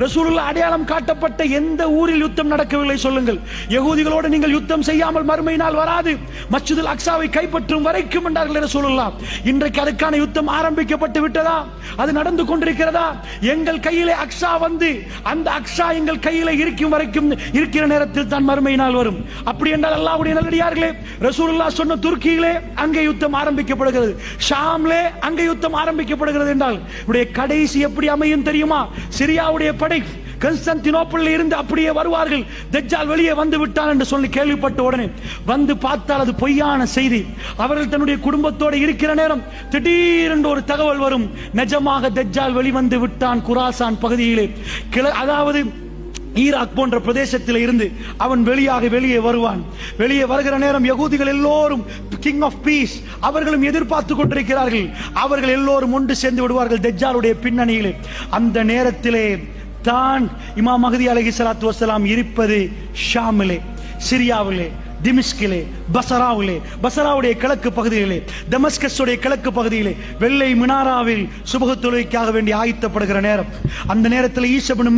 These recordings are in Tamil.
ரசூலுல்லாஹ் அடையாளம் காட்டப்பட்ட எந்த ஊரில் யுத்தம் நடக்கவில்லை சொல்லுங்கள். யகூதிகளோடு நீங்கள் யுத்தம் செய்யாமல் மறுமை நாள் வராது, மஸ்ஜிதுல் அக்ஸாவை கைப்பற்றும் வரைக்கும் என்றார்கள் ரசூலுல்லாஹ். இன்றைக்கு அதுக்கான யுத்தம் ஆரம்பிக்கப்பட்டு விட்டதா? அது நடந்து கொண்டிருக்கிறதா? எங்கள் கையிலே அக்ஸா வந்து அந்த அக்ஸா எங்கள் கையிலே இருக்கும் வரைக்கும் இருக்கிற நேரத்தில் தான் மறுமை நாள் வரும். அப்படி என்றால் அல்லாஹ்வுடைய நல்லடியார்களே, ரசூலுல்லாஹ் சொன்ன துருக்கியிலே அங்கே யுத்தம் ஆரம்பிக்கப்படுகிறது, ஷாம்லே அங்கே யுத்தம் ஆரம்பிக்கப்படுகிறது என்றால் உடைய கடைசி எப்படி அமையும் தெரியுமா? சிரியாவுடைய படை கான்ஸ்டான்டினோப்பிளில் இருந்து அப்படியே வருவார்கள். தஜ்ஜால் வெளியே வந்து விட்டான் என்று சொல்லி கேள்விப்பட்ட உடனே வந்து பார்த்தால் அது பொய்யான செய்தி. அவர்கள் தன்னுடைய குடும்பத்தோடு இருக்கிற நேரம் திடீரென்று ஒரு தகவல் வரும், நிஜமாக தஜ்ஜால் வெளிவந்து விட்டான் குராசான் பகுதியிலே. அதாவது ஈராக் போன்ற பிரதேசத்தில் இருந்து அவன் வெளியே வருவான். வெளியே வருகிற நேரம் யகூதிகள் எல்லோரும் கிங் ஆஃப் பீஸ் அவர்களும் எதிர்பார்த்து கொண்டிருக்கிறார்கள். அவர்கள் எல்லோரும் ஒன்று சேர்ந்து விடுவார்கள் தஜ்ஜாலுடைய பின்னணியிலே. அந்த நேரத்திலே தான் இமாம் மஹ்தி அலைஹிஸ்ஸலாத்து வஸ்ஸலாம் இருப்பது ஷாமிலே, சிரியாவிலே, திமிஷ்கிலே, பசராவிலே, பசராவுடைய கிழக்கு பகுதியிலே, டமஸ்கஸுடைய கிழக்கு பகுதியிலே வெள்ளை மினாராவில் சுபஹ் தொழுகைக்காக வேண்டி ஆயத்தப்படுகிற நேரம். அந்த நேரத்தில் ஈசா இப்னு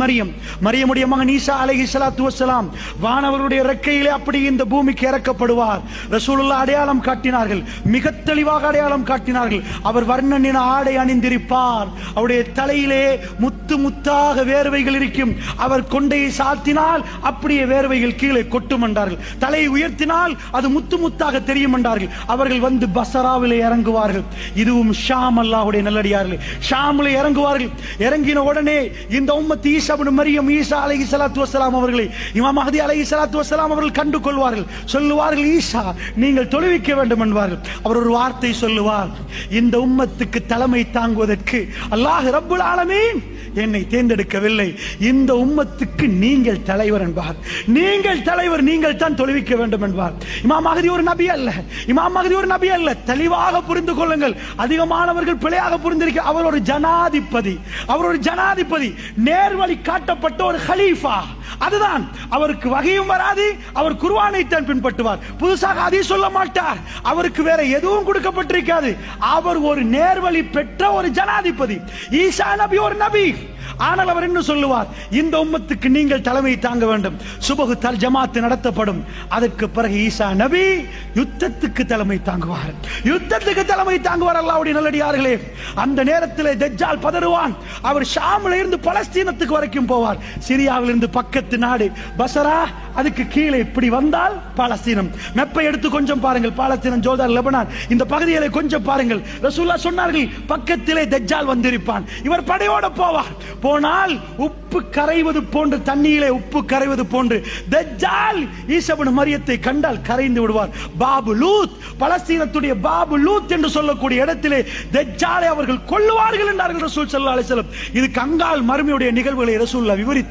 மரியமுடைய மகன் ஈசா அலைஹிஸ்ஸலாத்து வஸ்ஸலாம் வானவருடைய ரெக்கையிலே அப்படி இந்த பூமிக்கு இறக்கப்படுவார். ரசூலுல்லாஹ் அடையாளம் காட்டினார்கள், மிக தெளிவாக அடையாளம் காட்டினார்கள். அவர் வர்ணனின ஆடை அணிந்திருப்பார், அவருடைய தலையிலே முத்து முத்தாக வேர்வைகள் இருக்கும். அவர் கொண்டையை சாத்தினால் அப்படியே வேர்வைகள் கீழே கொட்டும் என்றார்கள். தலையை உயர்த்தினால் அது முத்து முத்தாக தெரியும் என்றார்கள். அவர்கள் வந்து பசராவிலே இறங்குவார்கள். இதுவும் ஷாம், அல்லாஹ்வுடைய நல்லடியார்களே, ஷாமிலே இறங்குவார்கள். இறங்கின உடனே இந்த உம்மத் ஈசா இப்னு மரியம், ஈசா அலைஹிஸ்ஸலாத்து வஸ்ஸலாம் அவர்களை இமாம் மஹ்தி அலைஹிஸ்ஸலாத்து வஸ்ஸலாம் அவர்கள் கண்டு கொள்வார்கள். சொல்லுவார்கள், ஈசா நீங்கள் தொழுவிக்க வேண்டும் என்பார்கள். அவர் ஒரு வார்த்தை சொல்லுவார், இந்த உம்மத்துக்கு தலைமை தாங்குவதற்கு அல்லாஹ் ரப்புல் ஆலமீன் என்னை தேர்ந்தெடுக்கவில்லை, இந்த உம்மத்துக்கு நீங்கள் தலைவர் என்பார். நீங்கள் தலைவர், நீங்கள் தான் தொழுவிக்க வேண்டும் என்பார். இமாம் மஹ்தி ஒரு நபி அல்ல, இமாம் மஹ்தி ஒரு நபி அல்ல. தெளிவாக புரிந்து கொள்ளுங்கள், அதிகமானவர்கள் பிழையாக புரிந்திருக்க. அவர் ஒரு ஜனாதிபதி, அவர் ஒரு ஜனாதிபதி, நேர்வழி காட்டப்பட்ட ஒரு ஹலீஃபா. அதுதான், அவருக்கு வகையும் வராது, அவர் குர்ஆனை தான் பின்பற்றுவார், புதுசாக ஹதீஸ் சொல்ல மாட்டார், அவருக்கு வேற எதுவும் கொடுக்கப்பட்டிருக்காது. அவர் ஒரு நேர்வழி பெற்ற ஒரு ஜனாதிபதி. ஈசா நபி ஒரு நபி, ஆனால் அவர் என்ன சொல்லுவார், இந்த உம்மத்துக்கு நீங்கள் தலைமை தாங்க வேண்டும். சுபஹ் ஜமாத் நடத்தப்படும். அதற்கு பிறகு ஈசா நபி யுத்தத்துக்கு தலைமை தாங்குவார், யுத்தத்துக்கு தலைமை தாங்குவார். அல்லாஹ்வுடைய நல்லடியார்களே, அந்த நேரத்தில் தஜ்ஜால் பதறுவான். அவர் ஷாமில் இருந்து பலஸ்தீனத்துக்கு வரைக்கும் போவார். சிரியாவில் இருந்து பக்கத்து நாடு பசரா, அதுக்கு கீழே இப்படி வந்தால் பாலஸ்தீனம். மெப்பை எடுத்து கொஞ்சம் பாருங்கள், பாலஸ்தீனம், ஜோர்தான், லெபனான் இந்த பகுதிகளை கொஞ்சம் பாருங்கள். ரசூலுல்லாஹ் சொன்னார்கள், பக்கத்திலே தஜ்ஜால் வந்திருப்பான், இவர் படையோட போவார். போனால் உப்பு கரைவது போன்று, தண்ணீரிலே உப்பு கரைவது போன்று தஜ்ஜால் ஈசா இப்னு மரியத்தை கண்டால் கரைந்து விடுவார். பாபு லூத், பலஸ்தீனத்துடைய பாபு லூத் என்று சொல்லக்கூடிய இடத்திலே தஜ்ஜாலை அவர்கள் கொல்லுவார்கள் என்றார்கள் ரசூல் ஸல்லல்லாஹு அலைஹி வஸல்லம். இது கங்கால் மறுமையுடைய நிகழ்வுகளை ரசூலுல்லாஹ் விவரித்தார்.